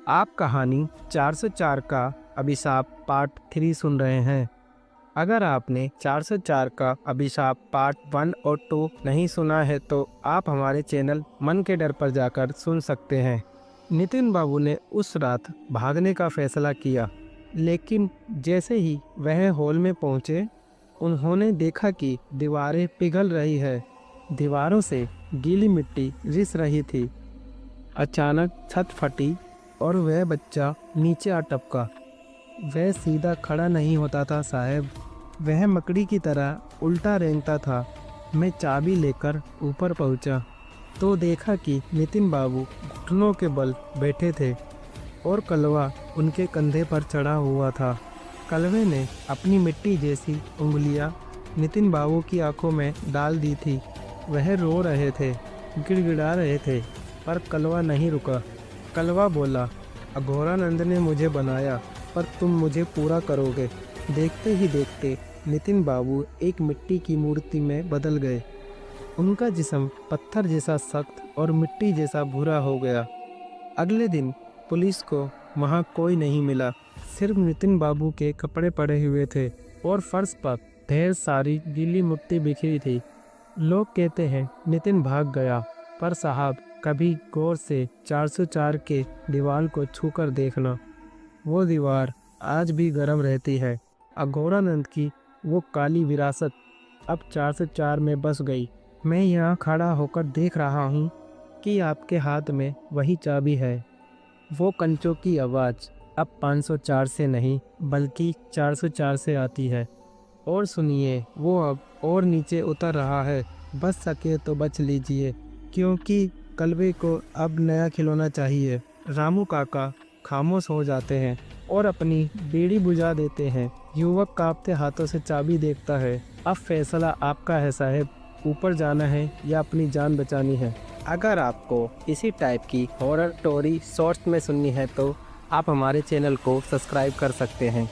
आप कहानी 404 का अभिशाप पार्ट 3 सुन रहे हैं। अगर आपने 404 का अभिशाप पार्ट 1 और 2 नहीं सुना है तो आप हमारे चैनल मन के डर पर जाकर सुन सकते हैं। नितिन बाबू ने उस रात भागने का फैसला किया, लेकिन जैसे ही वह हॉल में पहुंचे, उन्होंने देखा कि दीवारें पिघल रही है। दीवारों से गीली मिट्टी रिस रही थी। अचानक छत फटी और वह बच्चा नीचे आ टपका। वह सीधा खड़ा नहीं होता था साहब, वह मकड़ी की तरह उल्टा रेंगता था। मैं चाबी लेकर ऊपर पहुंचा तो देखा कि नितिन बाबू घुटनों के बल बैठे थे और कलवा उनके कंधे पर चढ़ा हुआ था। कलवे ने अपनी मिट्टी जैसी उंगलियां नितिन बाबू की आंखों में डाल दी थी। वह रो रहे थे, गिड़गिड़ा रहे थे, पर कलवा नहीं रुका। कलवा बोला, अघोरानंद ने मुझे बनाया, पर तुम मुझे पूरा करोगे। देखते ही देखते नितिन बाबू एक मिट्टी की मूर्ति में बदल गए। उनका जिस्म पत्थर जैसा सख्त और मिट्टी जैसा भूरा हो गया। अगले दिन पुलिस को वहाँ कोई नहीं मिला, सिर्फ नितिन बाबू के कपड़े पड़े हुए थे और फर्श पर ढेर सारी गीली मिट्टी बिखरी थी। लोग कहते हैं नितिन भाग गया, पर साहब कभी गौर से 404 के दीवार को छूकर देखना, वो दीवार आज भी गर्म रहती है। अघोरानंद की वो काली विरासत अब 404 में बस गई। मैं यहाँ खड़ा होकर देख रहा हूँ कि आपके हाथ में वही चाबी है। वो कंचों की आवाज़ अब 504 से नहीं बल्कि 404 से आती है। और सुनिए, वो अब और नीचे उतर रहा है। बच सके तो बच लीजिए, क्योंकि कलवे को अब नया खिलौना चाहिए। रामू काका खामोश हो जाते हैं और अपनी बीड़ी बुझा देते हैं। युवक कांपते हाथों से चाबी देखता है। अब फैसला आपका है साहब, ऊपर जाना है या अपनी जान बचानी है। अगर आपको इसी टाइप की हॉरर स्टोरी शॉर्ट्स में सुननी है तो आप हमारे चैनल को सब्सक्राइब कर सकते हैं।